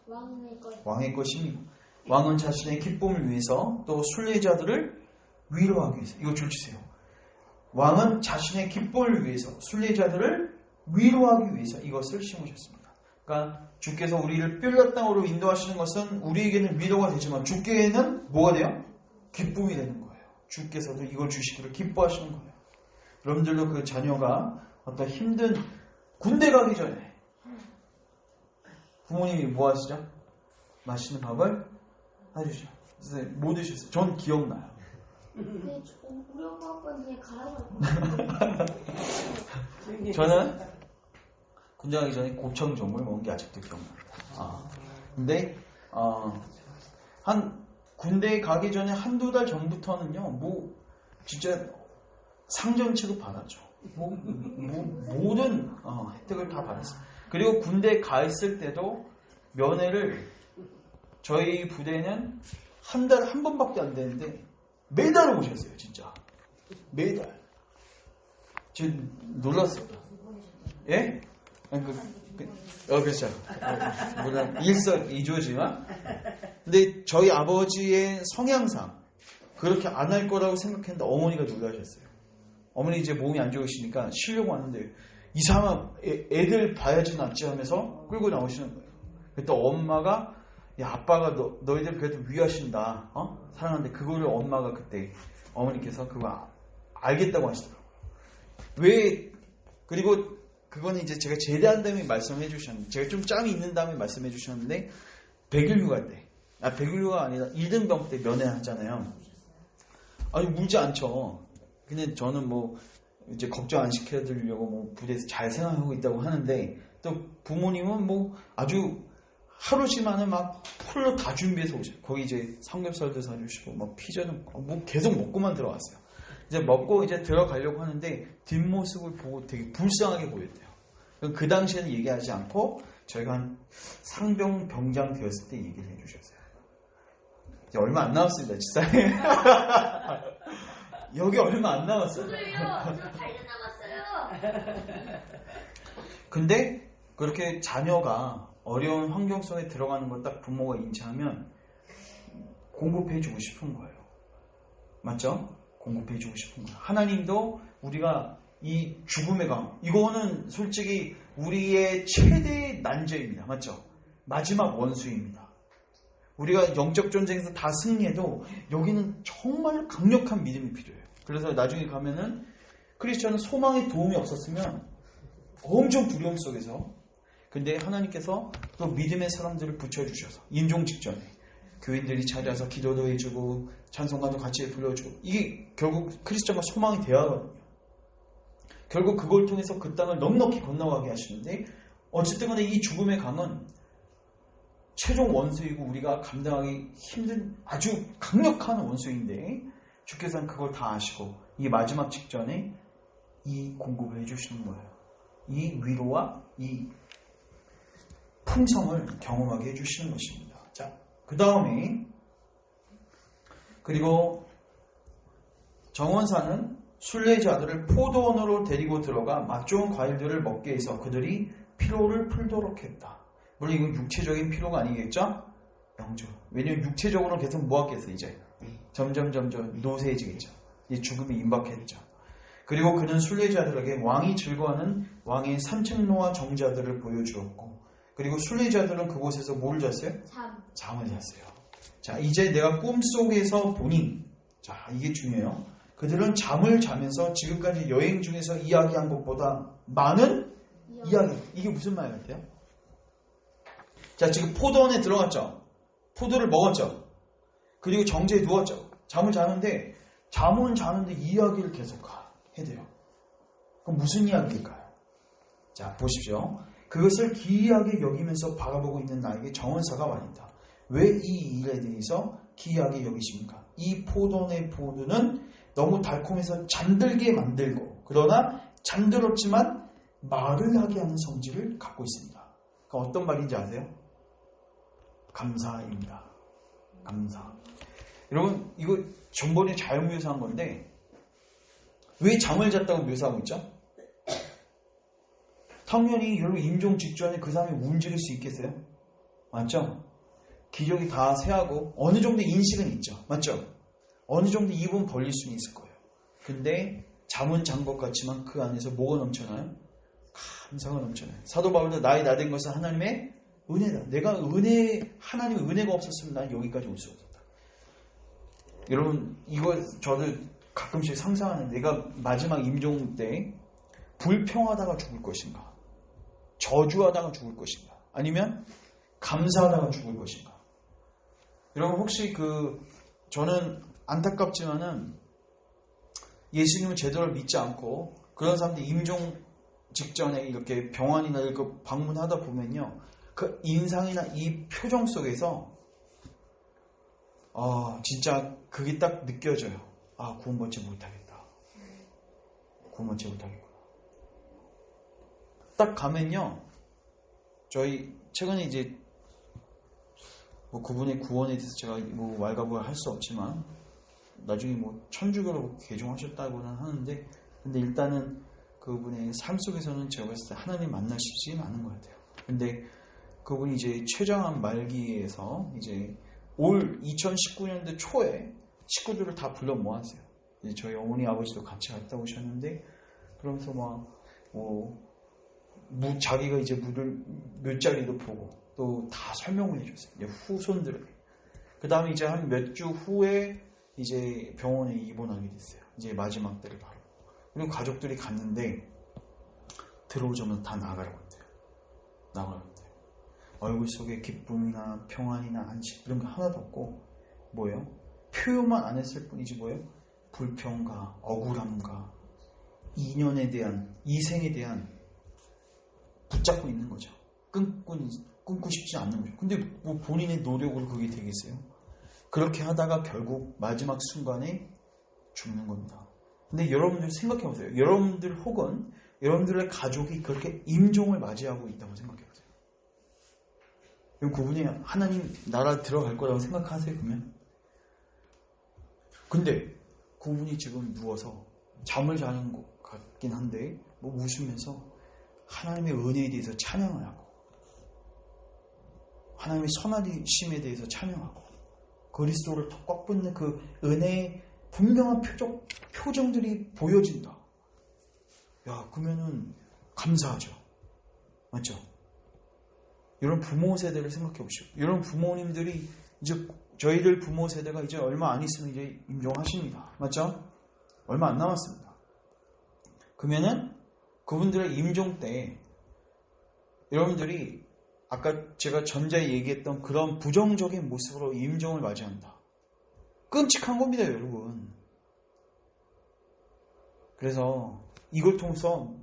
왕의 것입니다. 왕은 자신의 기쁨을 위해서 또 순례자들을 위로하기 위해서, 이거 줄치세요. 왕은 자신의 기쁨을 위해서 순례자들을 위로하기 위해서 이것을 심으셨습니다. 그러니까 주께서 우리를 뷸라 땅으로 인도하시는 것은 우리에게는 위로가 되지만 주께는 뭐가 돼요? 기쁨이 되는 거예요. 주께서도 이걸 주시기를 기뻐하시는 거예요. 여러분들도 그 자녀가 어떤 힘든 군대 가기 전에 부모님이 뭐 하시죠? 맛있는 밥을 해주죠. 뭐 드셨어요? 전 기억나요. 근데 우리 엄마 아빠는 그냥 가라고 저는 군대 가기 전에 고창전골 먹은 게 아직도 기억납니다. 근데 한 군대 가기 전에 한두 달 전부터는요, 뭐 진짜 상전 취급 받았죠. 모든 혜택을 다 받았어요. 그리고 군대 가 있을 때도 면회를 저희 부대는 한 달에 한 번밖에 안 되는데 매달 오셨어요. 진짜 매달. 지금 놀랐어요. 예? 그렇죠. 물론 일석이조지만, 근데 저희 아버지의 성향상 그렇게 안 할 거라고 생각했는데 어머니가 놀라셨어요. 어머니 이제 몸이 안 좋으시니까 쉬려고 하는데 이상한 애들 봐야지는 않지 하면서 끌고 나오시는 거예요. 그때 엄마가 야, 아빠가 너희들 그래도 위하신다. 사랑하는데 그거를 엄마가 그때 어머니께서 그거 알겠다고 하시더라고요. 왜? 그리고 그거는 이제 제가 제대한 다음에 말씀해 주셨는데, 제가 좀 짬이 있는 다음에 말씀해 주셨는데, 100일 휴가 때, 100일 휴가 아니라 1등병 때 면회하잖아요. 아니, 울지 않죠. 근데 저는 뭐 이제 걱정 안 시켜드리려고 뭐 부대에서 잘 생각하고 있다고 하는데, 또 부모님은 뭐 아주 하루지만은 막 풀로 다 준비해서 오셔요. 거기 이제 삼겹살도 사주시고 막 피자도 뭐 계속 먹고만 들어갔어요. 이제 먹고 이제 들어가려고 하는데 뒷모습을 보고 되게 불쌍하게 보였대요. 그 당시에는 얘기하지 않고 저희가 한 상병 병장 되었을 때 얘기를 해주셨어요. 이제 얼마 안 남았습니다, 집사님. 여기 얼마 안 남았어요. 저도요. 저 8년 남았어요. 근데 그렇게 자녀가 어려운 환경 속에 들어가는 걸 딱 부모가 인지하면 공급해주고 싶은 거예요. 맞죠? 공급해주고 싶은 거예요. 하나님도 우리가 이 죽음의 강, 이거는 솔직히 우리의 최대의 난제입니다. 맞죠? 마지막 원수입니다. 우리가 영적 전쟁에서 다 승리해도 여기는 정말 강력한 믿음이 필요해요. 그래서 나중에 가면은 크리스천은 소망의 도움이 없었으면 엄청 두려움 속에서, 근데 하나님께서 또 믿음의 사람들을 붙여주셔서 임종 직전에 교인들이 찾아서 기도도 해주고 찬송가도 같이 불러주고, 이게 결국 크리스천과 소망이 대화거든요. 결국 그걸 통해서 그 땅을 넉넉히 건너가게 하시는데, 어쨌든 간에 이 죽음의 강은 최종 원수이고 우리가 감당하기 힘든 아주 강력한 원수인데, 주께서는 그걸 다 아시고 이 마지막 직전에 이 공급을 해주시는 거예요. 이 위로와 이 풍성을 경험하게 해주시는 것입니다. 자, 그 다음에 그리고 정원사는 순례자들을 포도원으로 데리고 들어가 맛 좋은 과일들을 먹게 해서 그들이 피로를 풀도록 했다. 물론 이건 육체적인 피로가 아니겠죠? 영적. 왜냐면 육체적으로는 계속 뭐하겠어 이제. 점점 노쇠해지겠죠. 이 죽음이 임박했죠. 그리고 그는 순례자들에게 왕이 즐거워하는 왕의 산책로와 정자들을 보여주었고, 그리고 순례자들은 그곳에서 뭘 잤어요? 잠을 잤어요. 자, 이제 내가 꿈속에서 보니, 자, 이게 중요해요. 그들은 잠을 자면서 지금까지 여행 중에서 이야기한 것보다 많은 이야기. 이게 무슨 말 같아요? 자, 지금 포도원에 들어갔죠. 포도를 먹었죠. 그리고 정제에 누웠죠. 잠을 자는데 잠은 자는데 이야기를 계속 해야 돼요. 그럼 무슨 이야기일까요? 자, 보십시오. 그것을 기이하게 여기면서 바라보고 있는 나에게 정원사가 말한다. 왜 이 일에 대해서 기이하게 여기십니까? 이 포도원의 포도는 너무 달콤해서 잠들게 만들고, 그러나 잠들었지만 말을 하게 하는 성질을 갖고 있습니다. 그러니까 어떤 말인지 아세요? 감사입니다. 감사. 여러분, 이거 전번에 잘 묘사한 건데, 왜 잠을 잤다고 묘사하고 있죠? 당연히 여러분 임종 직전에 그 사람이 움직일 수 있겠어요? 맞죠? 기력이 다 쇠하고 어느 정도 인식은 있죠. 맞죠? 어느 정도 입은 벌릴 수는 있을 거예요. 근데 잠은 잔 것 같지만 그 안에서 뭐가 넘쳐나요? 감사가 넘쳐나요. 사도 바울도 나의 나된 것은 하나님의 은혜다. 내가 하나님의 은혜가 없었으면 난 여기까지 올 수 없었다. 여러분, 이거 저도 가끔씩 상상하는, 내가 마지막 임종 때 불평하다가 죽을 것인가, 저주하다가 죽을 것인가, 아니면 감사하다가 죽을 것인가. 여러분, 혹시 저는 안타깝지만은 예수님을 제대로 믿지 않고 그런 사람들이 임종 직전에 이렇게 병원이나 이렇게 방문하다 보면요, 그 인상이나 이 표정 속에서 진짜 그게 딱 느껴져요. 구원받지 못하겠다. 구원받지 못하겠구나. 딱 가면요, 저희 최근에 이제 그분의 구원에 대해서 제가 왈가부할 수 없지만 나중에 천주교로 개종하셨다고는 하는데, 근데 일단은 그분의 삶 속에서는 제가 봤을 때 하나님 만나시지 않은 것 같아요. 근데 그분이 이제 췌장암 말기에서 이제 올 2019년도 초에 식구들을 다 불러 모았어요. 이제 저희 어머니 아버지도 같이 갔다 오셨는데, 그러면서 자기가 이제 몇 자리도 보고 또 다 설명을 해줬어요. 이제 후손들에게. 그 다음에 이제 한 몇 주 후에 이제 병원에 입원하게 됐어요. 이제 마지막 때를 바로. 그리고 가족들이 갔는데 들어오자마자 다 나가라고 했대요. 나가라고 했대요. 얼굴 속에 기쁨이나 평안이나 안식 이런 거 하나도 없고, 뭐예요? 표현만 안 했을 뿐이지 뭐예요? 불평과 억울함과 인연에 대한, 이생에 대한 붙잡고 있는 거죠. 끊고 싶지 않는 거죠. 근데 본인의 노력으로 그게 되겠어요? 그렇게 하다가 결국 마지막 순간에 죽는 겁니다. 근데 여러분들 생각해 보세요. 여러분들 혹은 여러분들의 가족이 그렇게 임종을 맞이하고 있다고 생각해 보세요. 그럼 그분이 하나님 나라 들어갈 거라고 생각하세요? 그러면? 근데 그분이 지금 누워서 잠을 자는 것 같긴 한데 웃으면서 하나님의 은혜에 대해서 찬양을 하고, 하나님의 선하심에 대해서 찬양하고, 그리스도를 더 꽉 붙는 그 은혜의 분명한 표정들이 보여진다. 야, 그러면은 감사하죠. 맞죠? 여러분 부모 세대를 생각해 보시오. 여러분 부모님들이 이제 저희들 부모 세대가 이제 얼마 안 있으면 이제 임종하십니다. 맞죠? 얼마 안 남았습니다. 그러면은 그분들의 임종 때 여러분들이 아까 제가 전자에 얘기했던 그런 부정적인 모습으로 임종을 맞이한다. 끔찍한 겁니다, 여러분. 그래서 이걸 통해서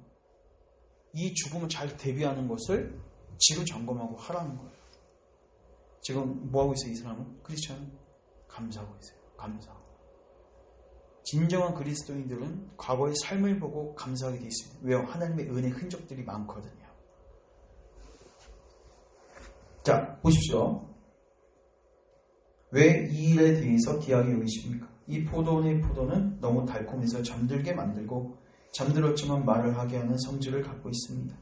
이 죽음을 잘 대비하는 것을 지금 점검하고 하라는 거예요. 지금 뭐하고 있어요, 이 사람은? 크리스찬은? 감사하고 있어요. 감사. 진정한 그리스도인들은 과거의 삶을 보고 감사하게 되어 있습니다. 왜요? 하나님의 은혜 흔적들이 많거든요. 자, 보십시오. 왜 이 일에 대해서 기이하게 여기십니까? 이 포도는 너무 달콤해서 잠들게 만들고 잠들었지만 말을 하게 하는 성질을 갖고 있습니다.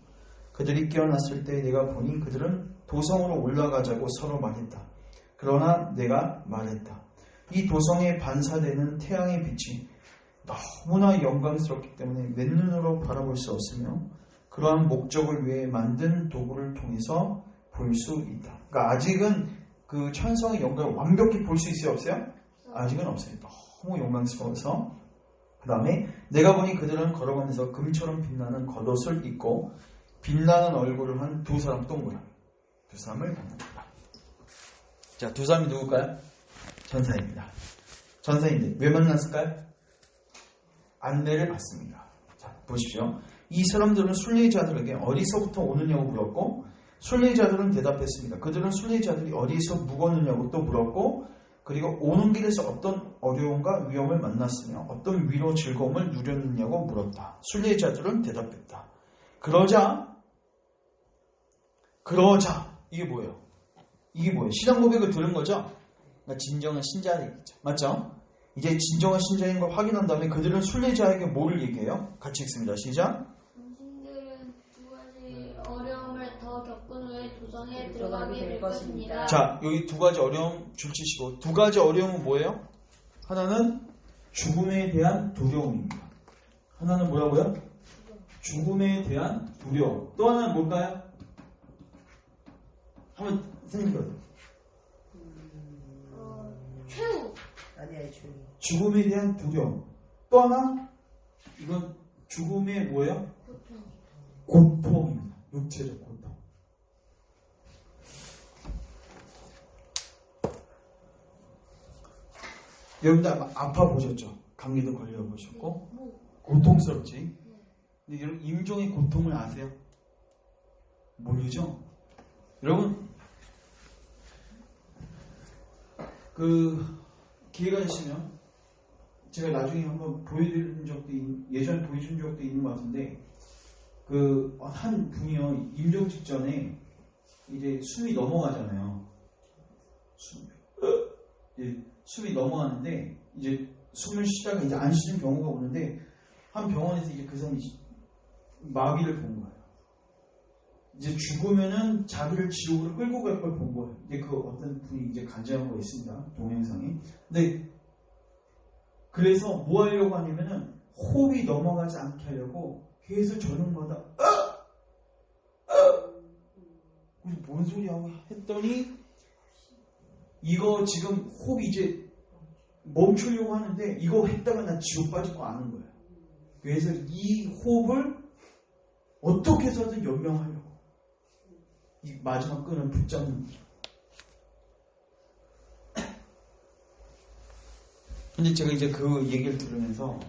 그들이 깨어났을 때 내가 보니 그들은 도성으로 올라가자고 서로 말했다. 그러나 내가 말했다. 이 도성에 반사되는 태양의 빛이 너무나 영광스럽기 때문에 맨눈으로 바라볼 수 없으며 그러한 목적을 위해 만든 도구를 통해서 볼 수 있다. 그러니까 아직은 그 천성의 영광을 완벽히 볼 수 있어요? 없어요? 아직은 없어요. 너무 영광스러워서. 그 다음에 내가 보니 그들은 걸어가면서 금처럼 빛나는 겉옷을 입고 빛나는 얼굴을 한 두 사람 동그라미. 두 사람을 만납니다. 자, 두 사람이 누굴까요? 전사입니다. 전사인데 왜 만났을까요? 안내를 받습니다. 자, 보십시오. 이 사람들은 순례자들에게 어디서부터 오느냐고 물었고 순례자들은 대답했습니다. 그들은 순례자들이 어디서 묵었느냐고 또 물었고 그리고 오는 길에서 어떤 어려움과 위험을 만났으며 어떤 위로 즐거움을 누렸느냐고 물었다. 순례자들은 대답했다. 그러자 이게 뭐예요? 이게 뭐예요? 신앙 고백을 들은 거죠? 그러니까 진정한 신자이죠. 맞죠? 이제 진정한 신자인 걸 확인한 다음에 그들은 순례자에게 뭐를 얘기해요? 같이 읽습니다. 시작. 당신들은 두 가지 어려움을 더 겪은 후에 도성에 들어가게 될 것입니다. 자, 여기 두 가지 어려움 줄치시고 두 가지 어려움은 뭐예요? 하나는 죽음에 대한 두려움입니다. 하나는 뭐라고요? 죽음에 대한 두려움. 또 하나는 뭘까요? 한번 생각해보세요. 최후. 아니야, 주님. 죽음에 대한 두려움. 또 하나, 이건 죽음의 뭐예요? 고통입니다. 육체적 고통. 여러분들 아파 보셨죠? 감기도 걸려 보셨고 고통스럽지. 근데 여러분 임종의 고통을 아세요? 모르죠? 여러분 그 기회가 되시면 제가 나중에 한번 보여드린 적도 예전에 보여준 적도 있는 것 같은데 그 한 분이요 임종 직전에 이제 숨이 넘어가잖아요. 숨이 넘어가는데 이제 숨을 쉬다가 이제 안 쉬는 경우가 오는데 한 병원에서 이제 그 사람이 마비를 본 거예요. 이제 죽으면은 자기를 지옥으로 끌고 갈 걸 본 거예요. 이제 그 어떤 분이 이제 간증한 거 있습니다. 동영상이. 근데 그래서 뭐 하려고 하냐면은 호흡이 넘어가지 않게 하려고 계속 저녁마다 뭔 소리 하고 했더니 이거 지금 호흡이 이제 멈추려고 하는데 이거 했다가 나 지옥 빠질 거 아는 거예요. 그래서 이 호흡을 어떻게 해서든 연명하려고 이 마지막 끈을 붙잡는 거죠. 근데 제가 이제 그 얘기를 들으면서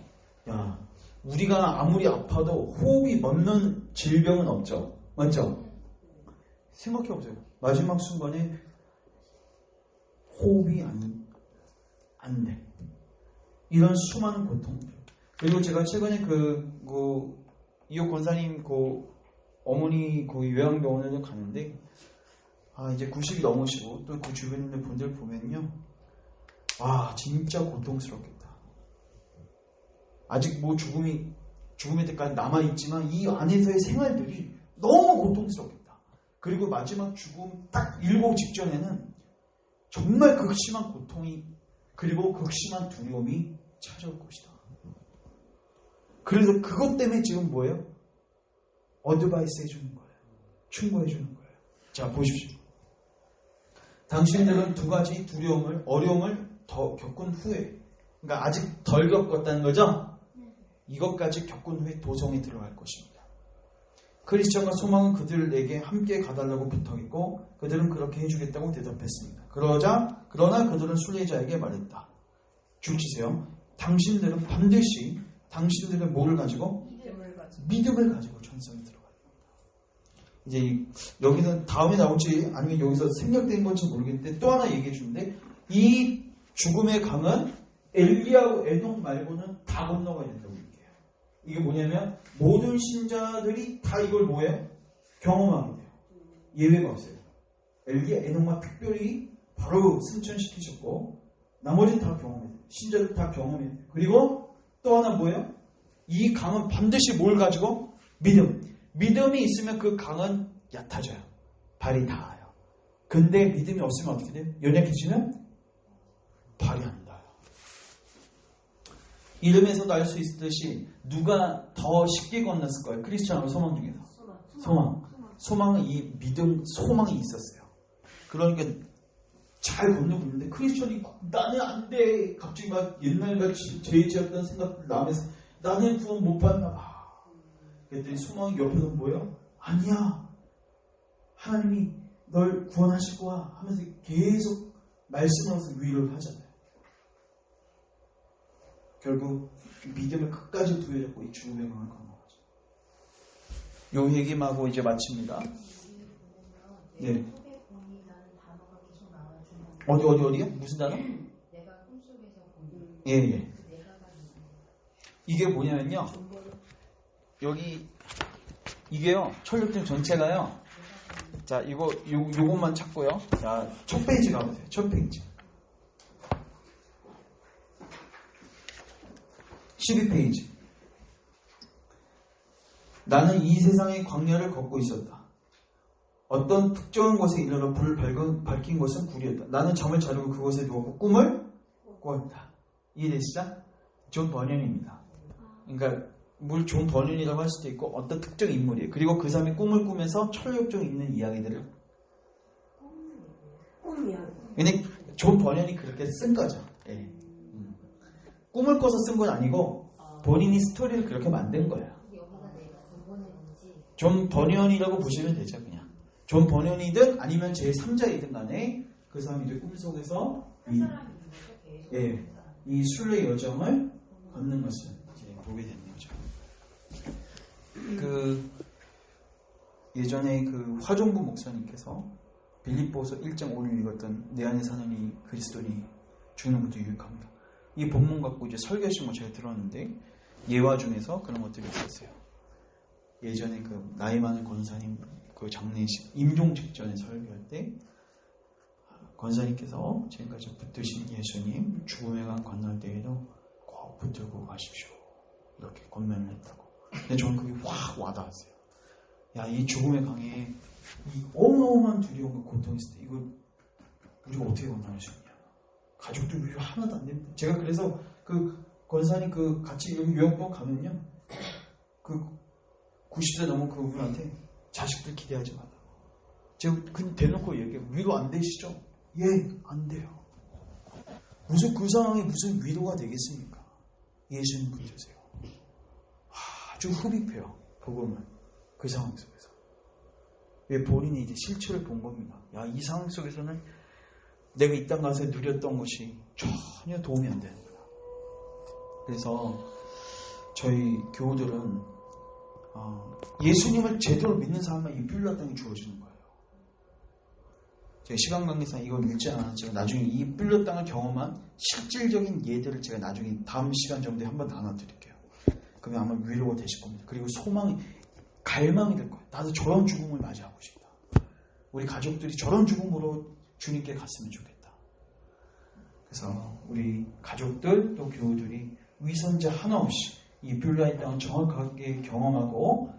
야, 우리가 아무리 아파도 호흡이 멎는 질병은 없죠. 맞죠? 생각해보세요. 마지막 순간에 호흡이 안 돼. 이런 수많은 고통들. 그리고 제가 최근에 이호 권사님 어머니 요양병원에 갔는데 이제 90이 넘으시고 또 그 주변에 있는 분들 보면요. 진짜 고통스럽겠다. 아직 뭐 죽음의 때까지 남아있지만 이 안에서의 생활들이 너무 고통스럽겠다. 그리고 마지막 죽음 딱 일곱 직전에는 정말 극심한 고통이 그리고 극심한 두려움이 찾아올 것이다. 그래서 그것 때문에 지금 뭐예요? 어드바이스 해주는 거예요. 충고해 주는 거예요. 자, 보십시오. 당신들은 두 가지 어려움을 더 겪은 후에, 그러니까 아직 덜 겪었다는 거죠? 이것까지 겪은 후에 도성에 들어갈 것입니다. 크리스천과 소망은 그들에게 함께 가달라고 부탁했고 그들은 그렇게 해주겠다고 대답했습니다. 그러나 그들은 순례자에게 말했다. 줄치세요. 당신들은 반드시 당신들의 뭐를 가지고? 믿음을 가지고 천성에 들어가야 됩니다. 이제 여기는 다음에 나올지 아니면 여기서 생략된 건지 모르겠는데 또 하나 얘기해 주는데 이 죽음의 강은 엘리야하고 에녹 말고는 다 건너가야 된다고 얘기해요. 이게 뭐냐면 모든 신자들이 다 이걸 뭐예요? 경험하게 돼요. 예외가 없어요. 엘리야, 에녹만 특별히 바로 승천시키셨고 나머지는 다 경험해야 돼요. 신자들 다 경험해야 돼요. 그리고 또 하나 뭐예요? 이 강은 반드시 뭘 가지고? 믿음. 믿음이 있으면 그 강은 얕아져요. 발이 닿아요. 근데 믿음이 없으면 어떻게 돼요? 연약해지면 발이 안 닿아요. 이름에서도 알 수 있듯이 누가 더 쉽게 건넜을 거예요? 크리스천하고 소망 중에서. 소망은 이 믿음, 소망이 있었어요. 그러니까 잘 건너고 있는데 크리스천이 나는 안 돼. 갑자기 막 옛날같이 죄 지었던 생각들 나면서 나는 구원 못 받나 봐. 그랬더니 소망이 옆에서 뭐예요? 아니야. 하나님이 널 구원하실 거야 하면서 계속 말씀하면서 위로를 하잖아요. 결국 믿음을 끝까지 부여잡고 이 죽음의 강을 건너가죠. 요 얘기하고 이제 마칩니다. 네. 어디요? 무슨 단어? 내가 꿈속에서 본. 예. 이게 뭐냐면요. 여기 이게요. 철력증 전체가요. 자, 요것만 찾고요. 자, 첫 페이지 가보세요. 첫 페이지. 12페이지. 나는 이 세상의 광야를 걷고 있었다. 어떤 특정한 곳에 이르러 불을 밝힌 곳은 굴이었다. 나는 잠을 자려고 그곳에 누웠고 꿈을 꾸었다. 이해되시죠? 존 버년입니다. 그러니까 존 버년이라고 할 수도 있고 어떤 특정 인물이에요. 그리고 그 사람이 꿈을 꾸면서 철력증 있는 이야기들을 근데 존 버년이 그렇게 쓴 거죠. 예. 꿈을 꿔서 쓴 건 아니고 본인이 스토리를 그렇게 만든 거예요. 존 버년이라고 보시면 되죠. 그냥 존 버년이든 아니면 제3자이든 간에 그 사람이 이제 꿈속에서 이 순례 여정을 걷는 것을 이제 보게 되는 거죠. 예전에 화종부 목사님께서 빌립보서 1장 5를 읽었던 내 안에 사는 이 그리스도니 죽는 것도 유익합니다. 이 본문 갖고 이제 설교하신 거 제가 들었는데 예화 중에서 그런 것들이 있었어요. 예전에 나이 많은 권사님 장례식 임종 직전에 설교할 때 권사님께서 지금까지 붙드신 예수님 죽음의 강 건널 때에도 꼭 붙들고 가십시오. 이렇게 권면을 했다고. 근데 저는 그게 확 와닿았어요. 야, 이 죽음의 강에 이 어마어마한 두려움과 고통이 있을 때 이걸 우리가 어떻게 건너갈 수 있냐. 가족들 위로 하나도 안 됩니다. 제가 그래서 권사님 같이 여기 요양병원 가면요. 90세 넘은 그분한테 자식들 기대하지 말라고. 제가 대놓고 얘기해요. 위로 안 되시죠? 예, 안 돼요. 무슨 그 상황이 무슨 위로가 되겠습니까? 예수님 붙드세요. 아주 흡입해요. 복음을. 그 상황 속에서. 왜 본인이 이제 실체를 본 겁니다. 야, 이 상황 속에서는 내가 이 땅 가서 누렸던 것이 전혀 도움이 안 되는 거야. 그래서 저희 교우들은 예수님을 제대로 믿는 사람만 이 뷸라 땅이 주어지는 거예요. 제가 시간 관계상 이걸 읽지 않았지만 나중에 이 뷸라 땅을 경험한 실질적인 예들을 제가 나중에 다음 시간 정도에 한번 나눠드릴게요. 그러면 아마 위로가 되실 겁니다. 그리고 소망이, 갈망이 될 거예요. 나도 저런 죽음을 맞이하고 싶다. 우리 가족들이 저런 죽음으로 주님께 갔으면 좋겠다. 그래서 우리 가족들 또 교우들이 위선자 하나 없이 이 뷸라의 땅을 정확하게 경험하고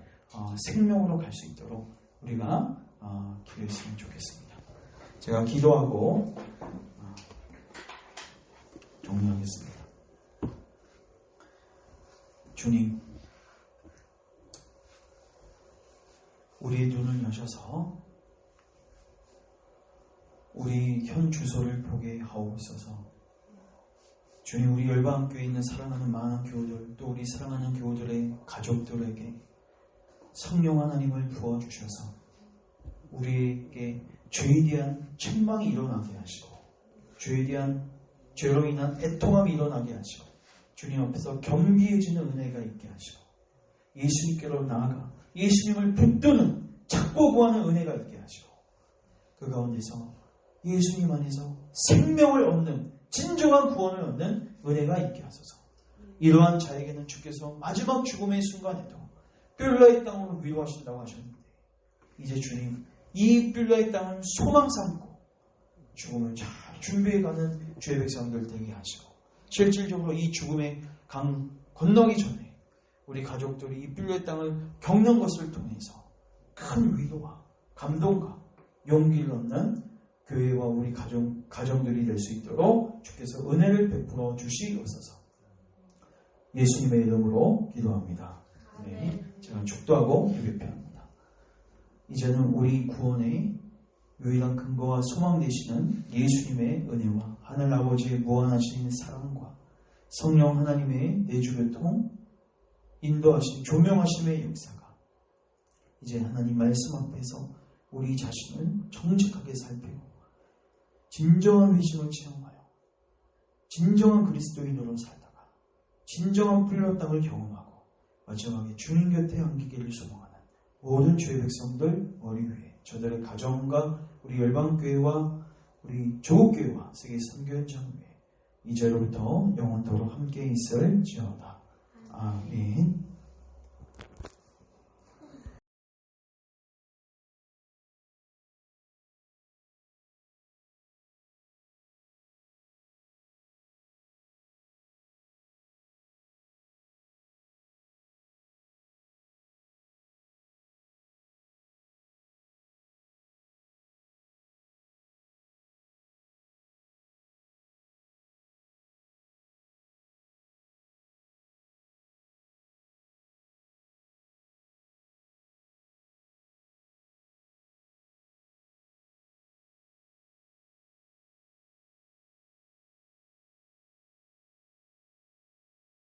생명으로 갈 수 있도록 우리가 기도했으면 좋겠습니다. 제가 기도하고 정리하겠습니다. 주님, 우리의 눈을 여셔서 우리 현 주소를 보게 하옵소서. 주님, 우리 열방교회에 있는 사랑하는 많은 교우들, 또 우리 사랑하는 교우들의 가족들에게 성령 하나님을 부어주셔서 우리에게 죄에 대한 책망이 일어나게 하시고 죄에 대한 죄로 인한 애통함이 일어나게 하시고 주님 앞에서 겸비해지는 은혜가 있게 하시고 예수님께로 나아가 예수님을 붙드는 찾고 구하는 은혜가 있게 하시고 그 가운데서 예수님 안에서 생명을 얻는 진정한 구원을 얻는 은혜가 있게 하소서. 이러한 자에게는 주께서 마지막 죽음의 순간에도 뷸라의 땅으로 위로하신다고 하셨는데 이제 주님 이 뷸라의 땅을 소망 삼고 죽음을 잘 준비해가는 주의 백성들 되게 하시고 실질적으로 이 죽음의 강 건너기 전에 우리 가족들이 이 뿔려의 땅을 겪는 것을 통해서 큰 위로와 감동과 용기를 얻는 교회와 우리 가정들이 될 수 있도록 주께서 은혜를 베풀어 주시옵소서. 예수님의 이름으로 기도합니다. 네, 제가 축도하고 예배합니다. 이제는 우리 구원의 유일한 근거와 소망 되시는 예수님의 은혜와 하늘 아버지의 무한하신 사랑과 성령 하나님의 내주교통 인도하신 조명하심의 역사가 이제 하나님 말씀 앞에서 우리 자신을 정직하게 살피고 진정한 회심을 체험하여 진정한 그리스도인으로 살다가 진정한 뿔려 땅을 경험하고 마지막에 주님 곁에 안기기를 소망하는 모든 주의 백성들 머리 위에 저들의 가정과 우리 열방교회와 우리 조국교회와 세계 선교회 장로회 이제로부터 영원토록 함께 있을지어다. 아멘.